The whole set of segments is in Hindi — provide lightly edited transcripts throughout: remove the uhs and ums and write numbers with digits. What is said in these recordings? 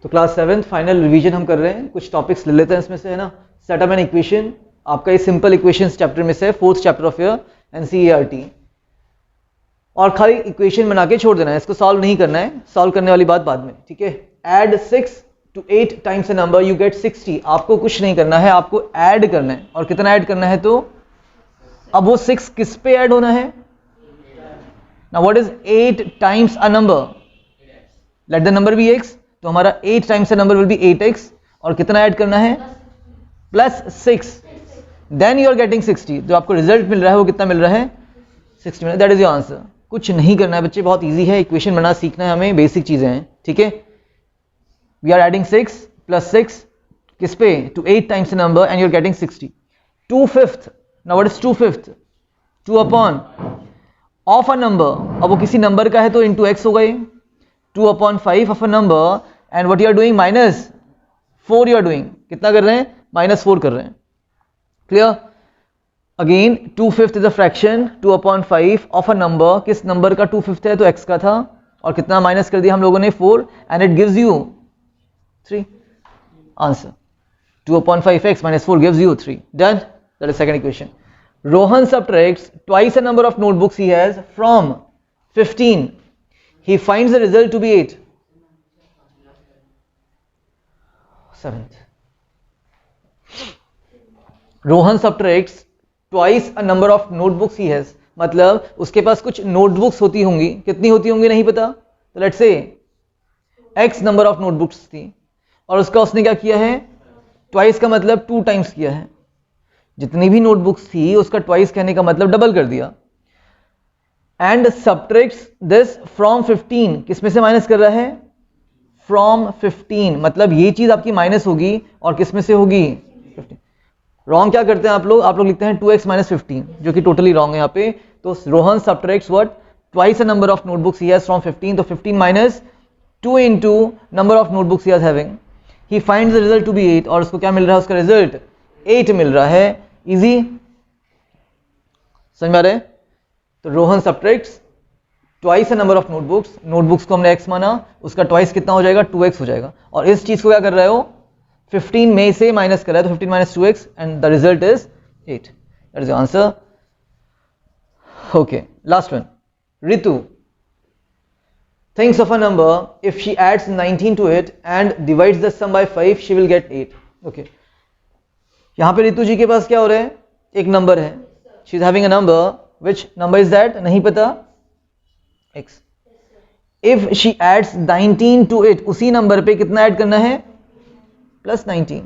तो क्लास 7 फाइनल रिवीजन हम कर रहे हैं, कुछ टॉपिक्स ले लेते हैं इसमें से, है ना। सेट अप एन इक्वेशन, आपका ये सिंपल इक्वेशंस चैप्टर में से, 4th chapter of your NCERT. और खाली इक्वेशन बना के छोड़ देना है, इसको सॉल्व नहीं करना है, सॉल्व करने वाली बात बाद में, ठीक है। Add 6 to 8 times a number you get 60। आपको कुछ नहीं करना है, आपको ऐड करना है। और कितना ऐड करना है, तो अब वो 6 किस पे ऐड होना है। Now what is 8 times a number, let the number be x, तो हमारा 8 times a number will be 8x। और कितना ऐड करना है, +6, देन यू आर गेटिंग 60। जो आपको रिजल्ट मिल रहा है वो कितना मिल रहा है, 60 मिल रहा है। That is your answer. कुछ नहीं करना है बच्चे, बहुत इजी है, इक्वेशन बनाना सीखना है हमें, बेसिक चीजें हैं, ठीक है। वी आर एडिंग 6 + 6 किस पे, to 8 times a number and you're getting 60. 2/5, now what is 2/5, 2 upon of a number, अब वो किसी नंबर का है तो into x होगा ये, 2/5 of a number and what you are doing, -4 you are doing, कितना कर रहे हैं, -4 कर रहे हैं, clear. Again 2/5 is a fraction, 2/5 of a number, किस नंबर का 2/5 है, तो x का था, और कितना माइनस कर दिया हम लोगों ने, 4, and it gives you 3। Answer 2/5x - 4 gives you 3. Done. That is second equation. Rohan subtracts twice a number of notebooks he has from 15. He finds the result to be 8. 7th. Rohan subtracts twice a number of notebooks he has. मतलब उसके पास कुछ नोटबुक्स होती होंगी, कितनी होती होंगी नहीं पता, तो let's say x number of notebooks थी, और उसका उसने क्या किया है, ट्वाइस का मतलब 2 टाइम्स किया है। जितनी भी नोटबुक्स थी उसका ट्वाइस कहने का मतलब डबल कर दिया। एंड सब्ट्रैक्ट्स दिस फ्रॉम 15, किस में से माइनस कर रहा है, फ्रॉम 15, मतलब ये चीज आपकी माइनस होगी और किस में से होगी, 15। रॉन्ग क्या करते हैं आप लोग लिखते हैं 2x - 15, जो कि टोटली रॉन्ग है यहाँ पे। तो Rohan subtracts what, twice a number of notebooks he has from 15, तो 15 - 2 into number of notebooks he has having, he finds the result to be 8, और उसको क्या मिल रहा है, उसका रिजल्ट 8 मिल रहा है। इजी, समझ में आ रहा है। तो Rohan subtracts twice a number of notebooks, notebooks को हमने x माना, उसका ट्वाइस कितना हो जाएगा, 2x हो जाएगा। और इस चीज को क्या कर रहे हो, 15 में से माइनस कर रहा है, तो 15 - 2x and the result is 8। That is your answer. Okay, last one. Ritu thinks of a number, if she adds 19 to it and divides the sum by 5 she will get 8. okay, यहां पे रितु जी के पास क्या हो रहा है, एक नंबर है, she is having a number, which number is that, नहीं पता, x. if she adds 19 to it, उसी नंबर पे कितना ऐड करना है, +19,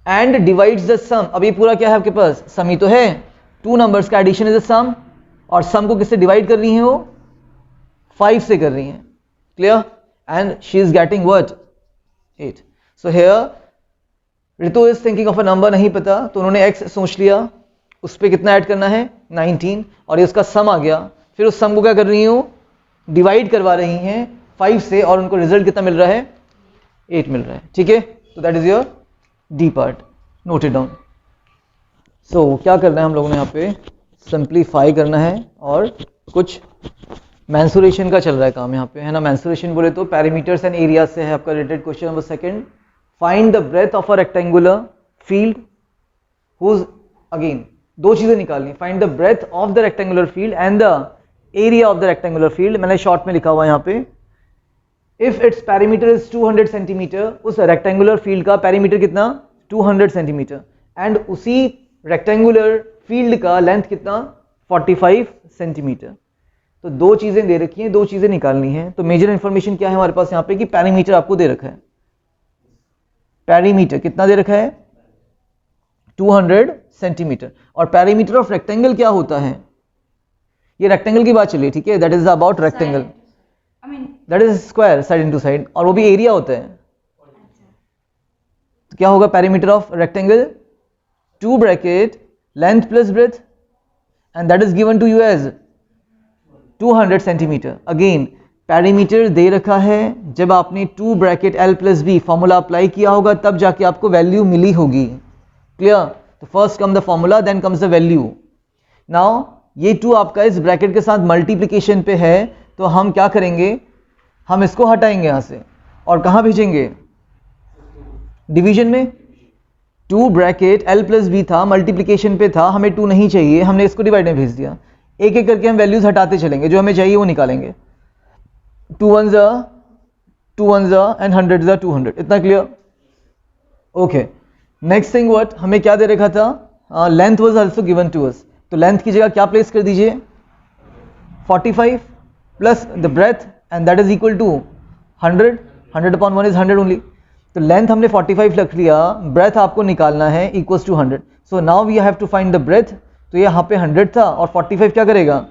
and divides the sum, अब ये पूरा क्या है आपके पास, सम ही तो है, 2 नंबर्स का एडिशन इज अ सम, और सम को किससे डिवाइड कर रही है, वो 5 से कर रही हैं, clear. And she is getting what, 8. So here Ritu is thinking of a number, नहीं पता, तो उन्होंने x सोच लिया, उस पर कितना ऐड करना है, 19, और ये उसका सम आ गया। फिर उस सम को क्या कर रही हूँ, डिवाइड करवा रही हैं 5 से, और उनको रिजल्ट कितना मिल रहा है, 8 मिल रहा है, ठीक है। तो that is your D part, note it down. So क्या करना है हम लोगों ने यहाँ पे, सिंप्लीफाई करना है, और कुछ मैंसुरेशन का चल रहा है काम यहाँ पे, है ना। मैंसुरेशन बोले तो पैरामीटर्स एंड एरिया से है आपका related. Question number 2, find the breadth of a rectangular field whose, again दो चीजें निकालनी, find the breadth of the rectangular field and the area of the rectangular field. मैंने शॉर्ट में लिखा हुआ यहाँ पे, if its parameter is 200 centimetre, उस रेक्टेंगुलर फील्ड का पैरामीटर कितना, 200 सेंटीमीटर, एंड उसी रेक्टेंगुलर फील्ड का लेंथ कितना, 45 सेंटीमीटर। तो दो चीजें दे रखी हैं, दो चीजें निकालनी है। तो मेजर इंफॉर्मेशन क्या है हमारे पास यहाँ पे, कि पैरामीटर आपको दे रखा है, पैरामीटर कितना दे रखा है, 200 सेंटीमीटर। और पैरामीटर ऑफ रेक्टेंगल क्या होता है, ये रेक्टेंगल की बात चलिए, ठीक है, that is about rectangle, that is square, side into side, और वो भी एरिया होता है। तो क्या होगा parameter of rectangle, 2 bracket length plus breadth, and that is given to you as 200 centimetre. Again parameter दे रखा है, जब आपने 2 bracket L + B formula apply किया होगा तब जाके आपको वैल्यू मिली होगी, क्लियर। तो first come the formula, then comes the value. Now ये 2 आपका इस ब्रैकेट के साथ मल्टीप्लिकेशन पे है, तो हम क्या करेंगे, हम इसको हटाएंगे यहाँ से, और कहाँ भेजेंगे, डिवीजन में। 2 ब्रैकेट एल प्लस बी था, मल्टीप्लिकेशन पे था, हमें 2 नहीं चाहिए, हमने इसको डिवाइड में भेज दिया। एक एक करके हम वैल्यूज हटाते चलेंगे, जो हमें चाहिए वो निकालेंगे। 2 1 जा 2 1 जा एंड 100 जा 200, इतना clear. Okay, next thing what, हमें क्या दे रखा था, length was also given to us, तो लेंथ की जगह क्या प्लेस कर दीजिए, 45 plus the breadth and that is equal to 100, 100 upon 1 is 100 only. तो लेंथ हमने 45 रख लिया, ब्रेथ आपको निकालना है equals to 100। So now we have to find the breadth. तो यहाँ पे 100 था और 45 क्या करेगा,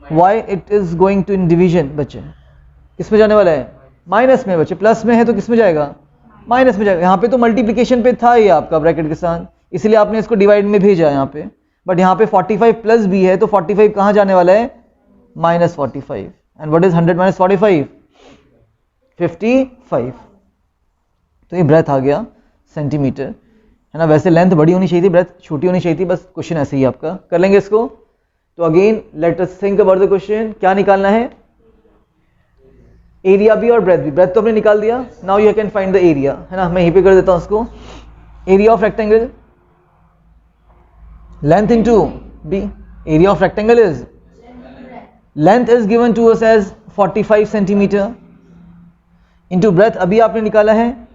why it is going to in division बच्चे, किस में जाने वाला है, माइनस में बच्चे, प्लस में है तो किस में जाएगा, माइनस में जाएगा। यहाँ पे तो मल्टीप्लिकेशन पे था ये आपका ब्रैकेट के साथ, इसलिए आपने इसको डिवाइड में भेजा यहाँ पे, बट यहाँ पे 45 प्लस बी है तो 45 कहाँ जाने वाला है, minus 45। And what is 100 minus 45, 55। तो ये ब्रेथ आ गया सेंटीमीटर, है ना। वैसे लेंथ बड़ी होनी चाहिए थी, ब्रेथ छोटी होनी चाहिए थी, बस क्वेश्चन ऐसे ही आपका कर लेंगे इसको। तो again let us think about the question, क्या निकालना है, एरिया भी और ब्रेथ भी। ब्रेथ तो हमने निकाल दिया, now you can find the area, है ना। मैं यहीं पे कर देता हूं उसको, area of rectangle, length into b, area of rectangle is, length is given to us as 45 centimetre into breadth अभी आपने निकाला है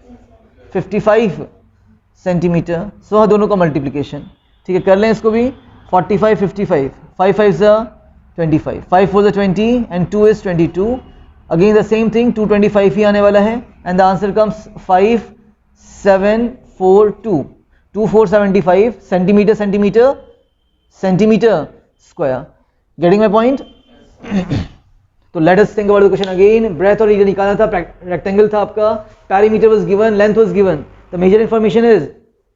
55 सेंटीमीटर। सो दोनों का मल्टीप्लिकेशन, ठीक है, कर लें इसको भी, 45 55, 5 5 is 25, 5 4 is 20 and 2 is 22। Again the same thing, 225 ही आने वाला है and the answer comes 5742, 2475 centimetre centimetre centimetre square. Getting my point. तो let us think about the question again. Breadth और एरिया निकालना था, रेक्टेंगल था आपका, perimeter was given, length was given, the major information is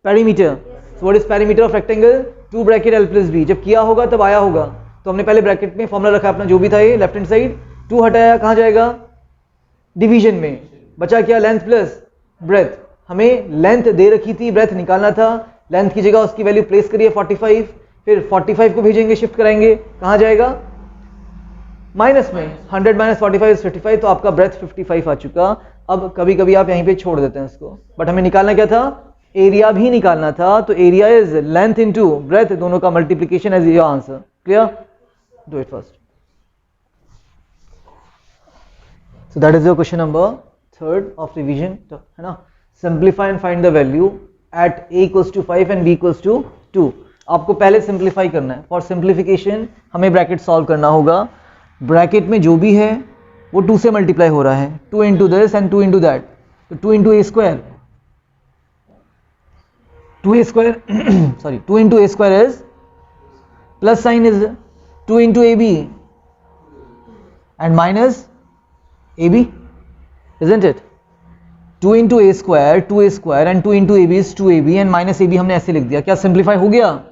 perimeter. So what is perimeter of rectangle, 2 bracket L plus B. जब किया होगा तब आया होगा, तो हमने पहले ब्रैकेट में फॉर्मूला रखा अपना जो भी था ये लेफ्ट हैंड साइड, 2 हटाया कहाँ जाएगा, डिवीजन में, बचा क्या, लेंथ प्लस ब्रेथ। हमें लेंथ दे रखी थी, ब्रेथ निकालना था, लेंथ की जगह उसकी वैल्यू प्लेस करिए 45, फिर 45 को भेजेंगे, शिफ्ट कराएंगे, कहाँ जाएगा, माइनस में, 100 माइनस 45 इज 55, तो आपका ब्रेथ 55 आ चुका। अब कभी कभी आप यहीं पे छोड़ देते हैं इसको, बट हमें निकालना क्या था, एरिया भी निकालना था। तो area is length into breadth, दोनों का multiplication is your answer. Clear, do it first. So that is your question number 3 of revision, है ना। Simplify and find the value at a equals to 5 and b equals to 2। आपको पहले सिंप्लीफाई करना है। फॉर सिंप्लीफिकेशन हमें ब्रैकेट सॉल्व करना होगा। ब्रैकेट में जो भी है वो 2 से मल्टीप्लाई हो रहा है, 2 into this and 2 into that, तो 2 into a square, 2 a square sorry 2 into a square is, plus sign is 2 into a b and minus A b, isn't it. 2 into a square, 2 a square and 2 into a b is 2ab and minus A b हमने ऐसे लिख दिया। क्या सिंप्लीफाई हो गया,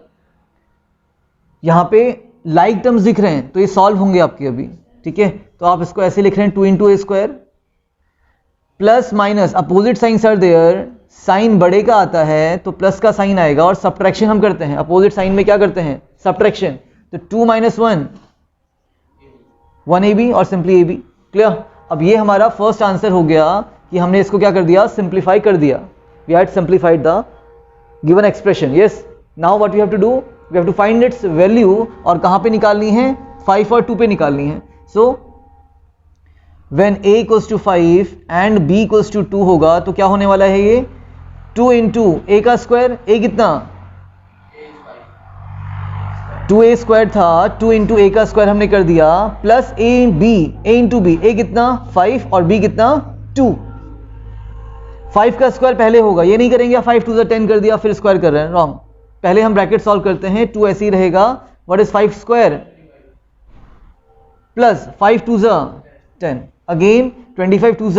यहाँ पे लाइक टर्म्स दिख रहे हैं तो ये सॉल्व होंगे आपके अभी, ठीक है। तो आप इसको ऐसे लिख रहे हैं, 2 into a square plus minus, opposite signs are there, sign बड़े का आता है तो प्लस का साइन आएगा, और सब्ट्रैक्शन हम करते हैं, अपोजिट साइन में क्या करते हैं, सब्ट्रैक्शन। तो 2 माइनस 1 1ab और सिंपली ab। क्लियर। अब ये हमारा फर्स्ट आंसर हो गया कि हमने इसको क्या कर दिया, सिंप्लीफाई कर दिया। We had simplified the given expression. Yes, now what we have to do, we have to find its value, और कहां पे निकालनी है, 5 और 2 पे निकालनी है। So when a equals to 5 and b equals to 2 होगा तो क्या होने वाला है, ये 2 इंटू ए का स्क्वायर, a कितना, 2a स्क्वायर था, 2 इंटू ए का स्क्वायर हमने कर दिया, plus a into b, a कितना 5 और b कितना 2। 5 का स्क्वायर पहले होगा, ये नहीं करेंगे 5 2 10 कर दिया फिर स्क्वायर कर रहे हैं, रॉन्ग। पहले हम ब्रैकेट सॉल्व करते हैं, 2 ऐसे ही रहेगा, what is 5 square plus 5 2 10, again 25 2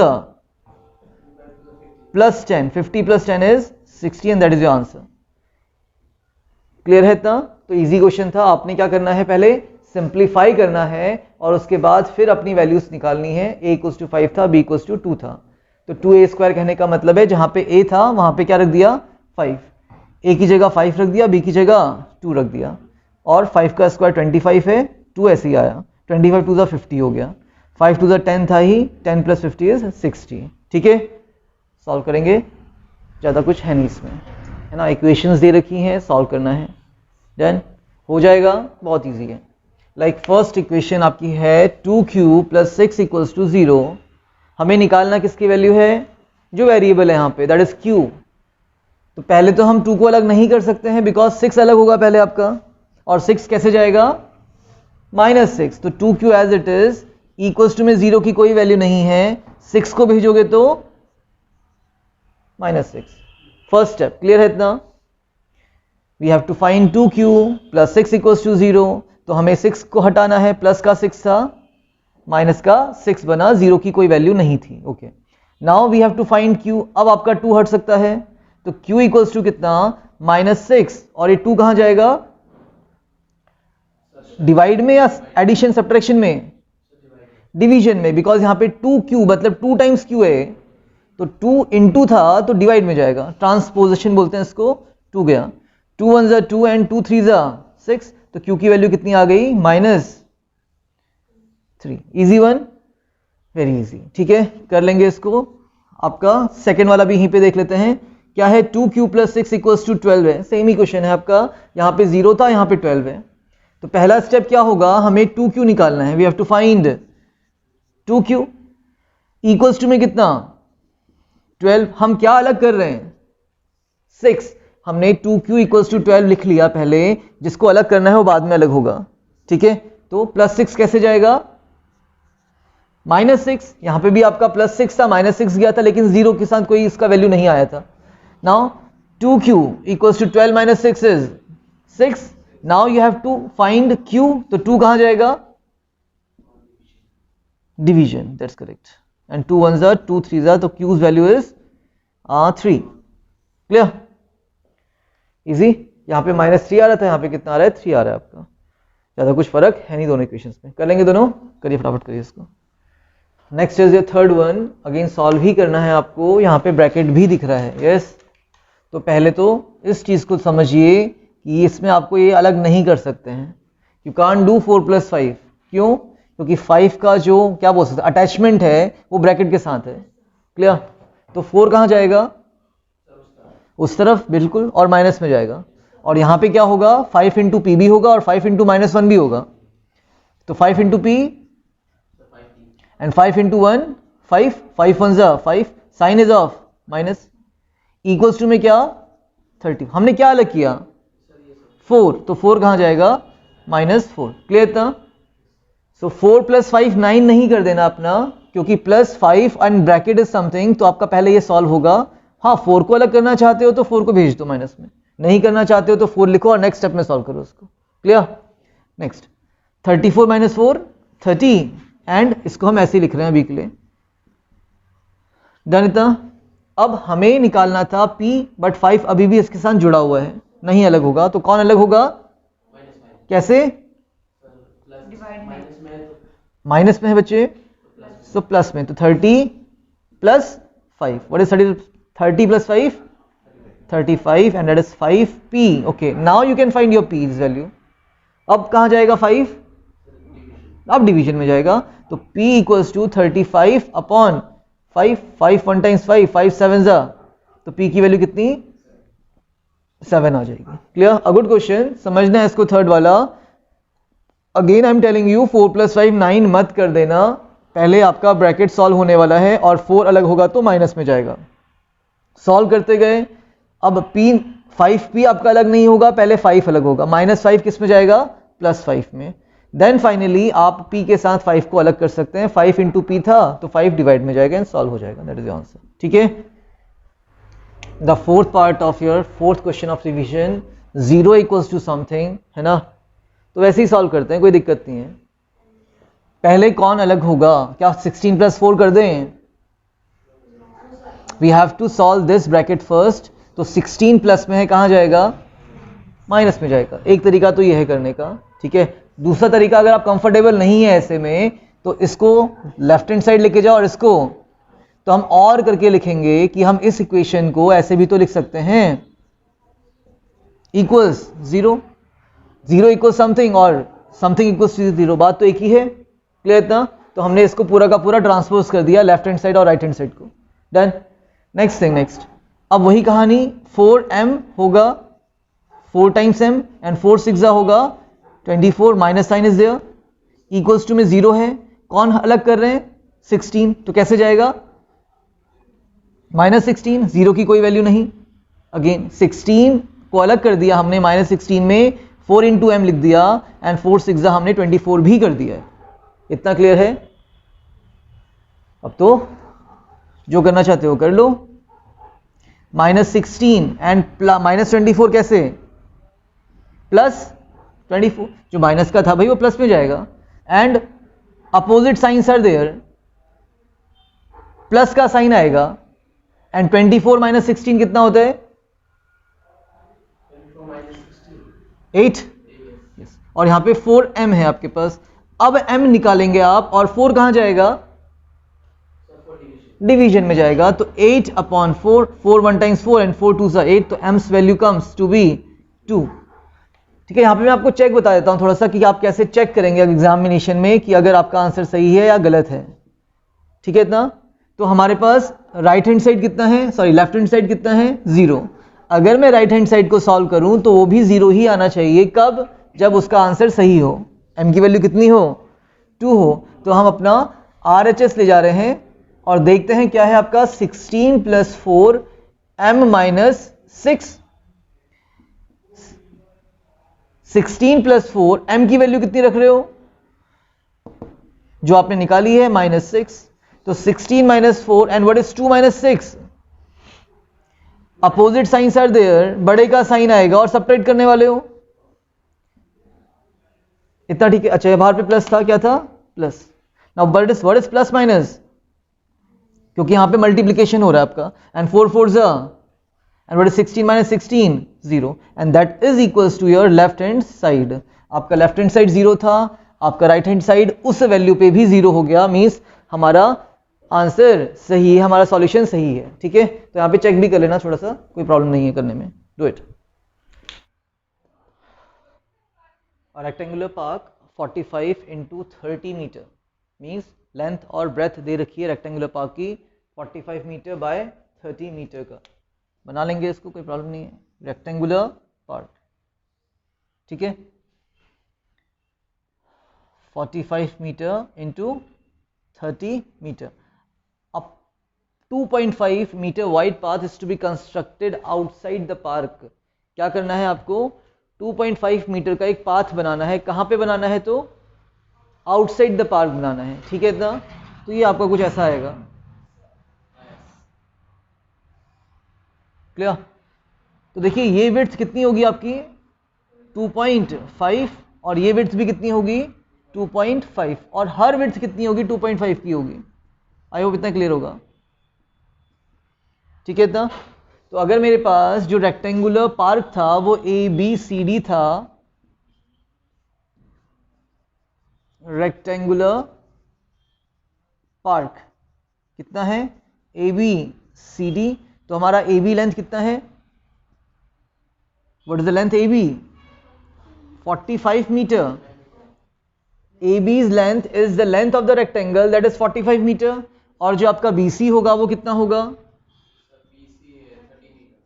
plus 10, 50 plus 10 is 60 and that is your answer. Clear है इतना? तो इजी क्वेश्चन था। आपने क्या करना है, पहले सिंप्लीफाई करना है और उसके बाद फिर अपनी वैल्यूज निकालनी है। a इक्वल्स टू 5 था, b इक्वल्स टू 2 था, तो 2a स्क्वायर कहने का मतलब है जहां पे a था वहां पे क्या रख दिया, 5, a की जगह 5 रख दिया, b की जगह 2 रख दिया, और 5 का स्क्वायर 25 है, 2 ऐसे ही आया, 25 2 50 हो गया। 5 to the 10 था ही, 10 plus 50 is 60. ठीक है, सॉल्व करेंगे, ज़्यादा कुछ है नहीं इसमें, है ना. इक्वेशंस दे रखी हैं, सॉल्व करना है, डन हो जाएगा, बहुत इजी है. लाइक फर्स्ट इक्वेशन आपकी है 2q plus 6 equals to 0. हमें निकालना किसकी वैल्यू है, जो वेरिएबल है यहाँ पे, दैट इज q. तो पहले तो हम 2 को अलग नहीं कर सकते हैं बिकॉज 6 अलग होगा पहले आपका, और 6 कैसे जाएगा, -6. तो 2q as it is equals to में 0 की कोई वैल्यू नहीं है, 6 को भेजोगे तो -6. फर्स्ट स्टेप क्लियर है इतना. We have to find 2q plus 6 equals to 0. तो हमें 6 को हटाना है, प्लस का 6 था, माइनस का 6 बना, 0 की कोई वैल्यू नहीं थी. Okay, now we have to find q. अब आपका 2 हट सकता है, तो q इक्वल्स टू कितना, -6. और ये 2 कहां जाएगा, डिवाइड में या एडिशन सब्ट्रैक्शन में, डिवीजन में, बिकॉज यहां पे 2q मतलब 2 टाइम्स q है, तो 2 into था तो डिवाइड में जाएगा, ट्रांसपोजिशन बोलते हैं इसको. 2 गया, 2 1 जा 2 एंड 2 3 जा 6. तो q की वैल्यू कितनी आ गई, -3. Easy one, very easy. ठीक है, कर लेंगे इसको. आपका सेकेंड वाला भी यहीं पे देख लेते हैं, क्या है, 2q plus 6 equals to 12 है. सेम ही क्वेश्चन है आपका, यहाँ पे 0 था, यहाँ पे 12 है. तो पहला स्टेप क्या होगा, हमें 2q निकालना है. We have to find 2q equals to में कितना, 12. हम क्या अलग कर रहे हैं, 6. हमने 2q इक्वल्स टू 12 लिख लिया पहले, जिसको अलग करना है वो बाद में अलग होगा. ठीक है, तो +6 कैसे जाएगा, -6. यहां पे भी आपका +6 था, -6 गया था, लेकिन 0 के साथ कोई इसका वैल्यू नहीं आया था. Now 2q equals to 12 minus 6 is 6. Now you have to find q. तो 2 कहां जाएगा, डिवीजन, दैट्स करेक्ट. एंड 2 1 जा 2 3 जा, तो q's value is 3. Clear, easy. यहाँ पे -3 आ रहा था, यहाँ पे कितना आ रहा है, 3 आ रहा है आपका. ज़्यादा कुछ फर्क है नहीं दोनों इक्वेशंस में. कर लेंगे दोनों, करिए फटाफट करिए इसको. Next is your third one. Again solve ही करना है आपको. यहाँ पे ब्रैकेट भी दिख रहा है, यस. तो पहले तो इस चीज़ को समझिए कि इसमें आपको ये अलग नहीं कर सकते हैं. You can't do 4 + 5. क्यों, क्योंकि 5 का जो क्या बोल सकते हैं अटैचमेंट है वो ब्रैकेट के साथ है. क्लियर. तो 4 कहाँ जाएगा, उस तरफ, बिल्कुल, और माइनस में जाएगा. और यहाँ पे क्या होगा, 5 × p भी होगा और 5 × -1 भी होगा. तो 5 × p एंड 5 × 1 5, 5 1 जा 5, sign is of minus, equals to में क्या, 30. हमने क्या अलग किया, 4. तो 4 कहाँ जाएगा, -4. क्लियर था. सो 4 + 5 9 नहीं कर देना अपना, क्योंकि +5 एंड ब्रैकेट इज समथिंग, तो आपका पहले ये सॉल्व होगा. हाँ, 4 को अलग करना चाहते हो तो 4 को भेज दो माइनस में, नहीं करना चाहते हो तो 4 लिखो और नेक्स्ट स्टेप में सॉल्व करो उसको. क्लियर. नेक्स्ट 34 - 4 30, एंड इसको हम ऐसे ही लिख रहे हैं अभी के लिए. डन इतना. अब हमें निकालना था p, बट 5 अभी भी इसके साथ जुड़ा हुआ है, नहीं अलग होगा. तो कौन अलग होगा, कैसे, माइनस में है बच्चे, तो प्लस में. तो 30 + 5, what is 30 + 5 35, and that is 5p. Okay, now you can find your p's value. अब कहां जाएगा 5, अब डिवीजन में जाएगा. तो p = 35 अपॉन 5, 5 1 टाइम्स 5, 5 7 जा, तो p की वैल्यू कितनी, 7 आ जाएगी. क्लियर. अ गुड क्वेश्चन, समझना है इसको. थर्ड वाला, again I am telling you, 4 + 5 9 मत कर देना. पहले आपका ब्रैकेट सॉल्व होने वाला है और 4 अलग होगा तो माइनस में जाएगा. सॉल्व करते गए. अब p 5p आपका अलग नहीं होगा, पहले 5 अलग होगा. -5 किस में जाएगा, +5 में. देन फाइनली आप p के साथ 5 को अलग कर सकते हैं. 5 × p था तो 5 डिवाइड में जाएगा एंड सॉल्व हो जाएगा. That is the answer. ठीक है. The fourth part of your fourth question of revision, 0 = something, है ना. तो वैसे ही सॉल्व करते हैं, कोई दिक्कत नहीं है. पहले कौन अलग होगा, क्या 16 + 4 कर दें, we have to solve this bracket first. तो 16 प्लस में है, कहाँ जाएगा, माइनस में जाएगा. एक तरीका तो ये है करने का. ठीक है. दूसरा तरीका, अगर आप कंफर्टेबल नहीं है ऐसे में, तो इसको लेफ्ट हैंड साइड लेके जाओ और इसको, तो हम और करके लिखेंगे कि हम इस इक्वेशन को ऐसे भी तो लिख सकते हैं, इक्वल्स 0, 0 = समथिंग और समथिंग = 0. बात तो एक ही है. क्लियर था. तो हमने इसको पूरा का पूरा ट्रांसपोज कर दिया लेफ्ट हैंड साइड और राइट हैंड साइड को। डन। नेक्स्ट थिंग, नेक्स्ट अब वही कहानी 4m होगा 4 टाइम्स m एंड 4 6 होगा 24, minus sign is there, equals to में 0 है, कौन अलग कर रहे हैं 16, तो कैसे जाएगा -16, 0 की कोई वैल्यू नहीं, अगेन 16 को अलग कर दिया हमने, -16 में 4 इंटू एम लिख दिया एंड 4 6 हमने 24 भी कर दिया है। इतना क्लियर है? अब तो जो करना चाहते हो कर लो। -16 एंड -24 कैसे, +24, जो माइनस का था भाई वो प्लस में जाएगा, and opposite signs are there, plus का साइन आएगा, एंड 24 - 16 कितना होता है 8, और यहां पे 4m है आपके पास। अब m निकालेंगे आप, और 4 कहां जाएगा डिवीजन में जाएगा, तो 8/4, 4 1 टाइम्स 4 एंड 4 2 8, तो m's value comes to B 2। ठीक है, यहां पे मैं आपको चेक बता देता हूं थोड़ा सा कि आप कैसे चेक करेंगे एग्जामिनेशन में कि अगर आपका आंसर सही है या गलत है। ठीक है इतना, तो हमारे पास राइट हैंड साइड कितना है, सॉरी लेफ्ट हैंड साइड कितना है 0। अगर मैं राइट हैंड साइड को सॉल्व करूं तो वो भी 0 ही आना चाहिए, कब, जब उसका आंसर सही हो, m की वैल्यू कितनी हो 2 हो। तो हम अपना RHS ले जा रहे हैं और देखते हैं क्या है आपका 16 + 4 m - 6, 16 + 4 m की वैल्यू कितनी रख रहे हो जो आपने निकाली है -6, तो 16 - 4 and what is 2 - 6, opposite signs are there, बड़े का साइन आएगा और सब्ट्रैक्ट करने वाले हो, इतना ठीक है। अच्छा बाहर पे प्लस था, क्या था plus, now what is plus minus, क्योंकि यहां पे मल्टीप्लिकेशन हो रहा है आपका, and 4 4 and what is 16 - 16 0, and that is equals to your left hand side. आपका लेफ्ट हैंड साइड 0 था, आपका राइट हैंड साइड उस वैल्यू पे भी 0 हो गया, मींस हमारा आंसर सही है, हमारा सॉल्यूशन सही है। ठीक है, तो यहां पे चेक भी कर लेना थोड़ा सा, कोई प्रॉब्लम नहीं है करने में, do it. Rectangular park 45 × 30 metre, means length और ब्रेथ दे रखी है रेक्टेंगुलर पार्क की 45 मीटर बाय 30 मीटर का, बना लेंगे इसको, कोई प्रॉब्लम नहीं है, रेक्टेंगुलर पार्क। ठीक है, 45 मीटर × 30 मीटर। अब 2.5 metre wide path is to be constructed outside the park. क्या करना है आपको, 2.5 मीटर का एक पाथ बनाना है, कहां पे बनाना है, तो आउटसाइड द पार्क बनाना है। ठीक है इतना, तो ये आपका कुछ ऐसा आएगा, क्लियर। तो देखिए ये विड्थ कितनी होगी आपकी 2.5, और ये विड्थ भी कितनी होगी 2.5, और हर विड्थ कितनी होगी 2.5 की होगी। आई होप इतना क्लियर होगा। ठीक है इतना, तो अगर मेरे पास जो रेक्टेंगुलर पार्क था वो ABCD था, रेक्टेंगुलर पार्क कितना है ABCD, तो हमारा AB लेंथ कितना है, what is the length AB 45 metre, AB's length is the length of the rectangle that is 45 metre, और जो आपका BC होगा वो कितना होगा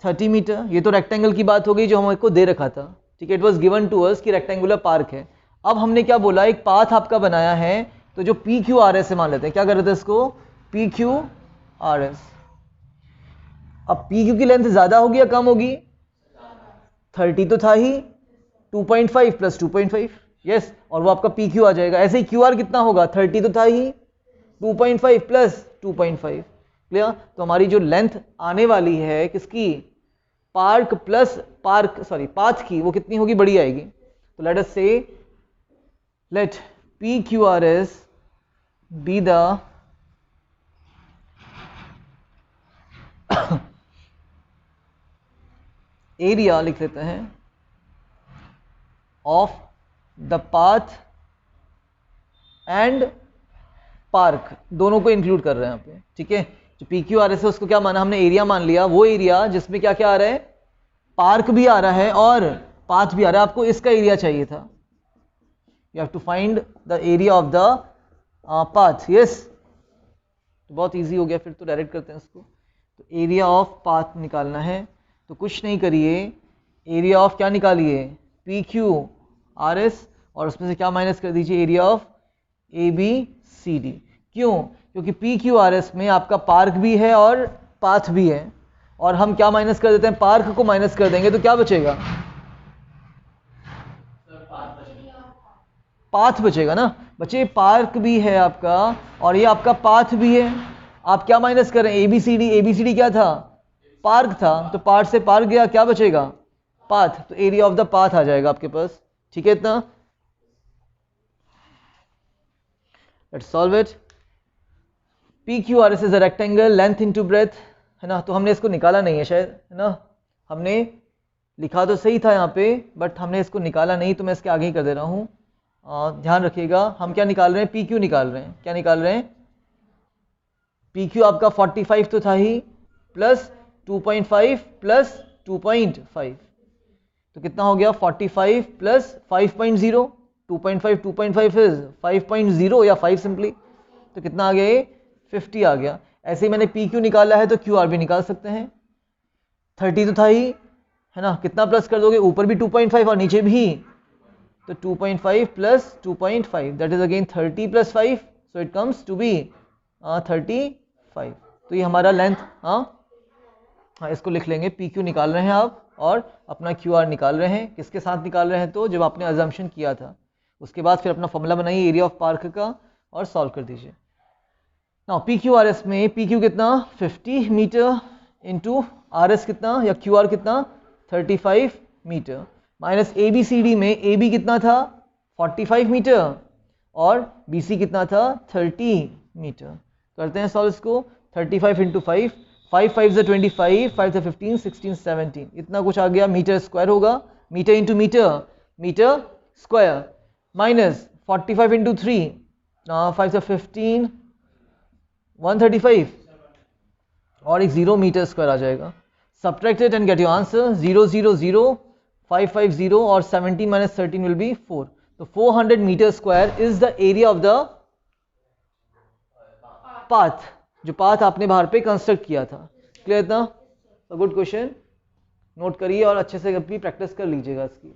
30 मीटर। ये तो रेक्टेंगल की बात हो गई जो हमको दे रखा था। ठीक है, it was given to us कि रेक्टेंगुलर पार्क है। अब हमने क्या बोला, एक पाथ आपका बनाया है, तो जो PQRS है मान लेते हैं, क्या कर रहे थे इसको PQRS। अब PQ की लेंथ ज्यादा होगी या कम होगी, 30 तो था ही, 2.5 + 2.5 यस, और वो आपका PQ आ जाएगा। ऐसे ही QR कितना होगा, 30 तो था ही, 2.5 + 2.5, क्लियर। तो हमारी जो लेंथ आने वाली है किसकी, park plus park, sorry path की, वो कितनी होगी, बड़ी आएगी। तो let us say, let PQRS be the area, लिख लेते हैं, of the path and park, दोनों को इंक्लूड कर रहे हैं यहाँ पे। ठीक है, जो PQRS है उसको क्या माना हमने, एरिया मान लिया, वो एरिया जिसमें क्या क्या आ रहा है, पार्क भी आ रहा है और पाथ भी आ रहा है। आपको इसका एरिया चाहिए था, you have to find the area of the path, yes, तो बहुत इजी हो गया, फिर तो डायरेक्ट करते हैं इसको। तो एरिया ऑफ पाथ निकालना है, तो कुछ नहीं करिए, एरिया ऑफ क्या निकालिए, पी क्यू आर एस, और उसमें से क्या माइनस कर दीजिए, area of A B C D. क्यों? क्योंकि पी क्यू आर एस में आपका पार्क भी है और पाथ भी है, और हम क्या माइनस कर देते हैं, पार्क को माइनस कर देंगे तो क्या बचेगा, पाथ बचेगा ना बच्चे, पार्क भी है आपका और ये आपका पाथ भी है। आप क्या माइनस करें, एबीसीडी क्या था, पार्क था, तो पार्क से पार्क गया, क्या बचेगा, पाथ, तो एरिया ऑफ द पाथ आ जाएगा आपके पास। ठीक है, इतना, let's solve it. P Q R S is a rectangle, length into breath, है ना, तो हमने इसको निकाला नहीं है शायद, है ना, हमने लिखा तो सही था यहाँ पे बट हमने इसको निकाला नहीं, तो मैं इसके आगे ही कर दे रहा हूँ। ध्यान रखिएगा, हम क्या निकाल रहे हैं, पी क्यू निकाल रहे हैं, क्या निकाल रहे हैं, पी क्यू आपका 45 तो था ही, प्लस 2.5 प्लस 2.5, तो कितना हो गया, 45 प्लस 5.0, 2.5 इज 5.0 या 5 सिंपली, तो कितना आ गया ये, 50 आ गया। ऐसे ही मैंने पी क्यू निकाला है तो क्यू आर भी निकाल सकते हैं, 30 तो था ही, है ना, कितना प्लस कर दोगे, ऊपर भी 2.5 और नीचे भी, तो 2.5 plus 2.5 that is again 30 plus 5, so it comes to be 35। तो ये हमारा लेंथ, हाँ इसको लिख लेंगे, पी क्यू निकाल रहे हैं आप और अपना क्यू आर निकाल रहे हैं, किसके साथ निकाल रहे हैं, तो जब आपने अजम्पशन किया था उसके बाद फिर अपना फॉर्मूला बनाइए एरिया ऑफ पार्क का और सॉल्व कर दीजिए। Now P Q R S में पी क्यू कितना 50 मीटर इंटू आर एस कितना या क्यू आर कितना 35 मीटर, माइनस ए बी सी डी में ए बी कितना था 45 मीटर और बी सी कितना था 30 मीटर। करते हैं सॉल्व इसको, 35 इंटू 5, 5 5 से 25, 5 से 15, 16 17, इतना कुछ आ गया, मीटर स्क्वायर होगा, metre into metre, metre square, minus 45 into 3, 5 से 15, 135 और एक 0 मीटर स्क्वायर आ जाएगा। Subtract it and get your answer, 0 0 0 5 5 0 और 17 माइनस 13 विल बी 4, तो 400 metre square is the area of the path, जो पाथ आपने बाहर पे कंस्ट्रक्ट किया था। क्लियर था? गुड क्वेश्चन, नोट करिए और अच्छे से कभी प्रैक्टिस कर लीजिएगा इसकी।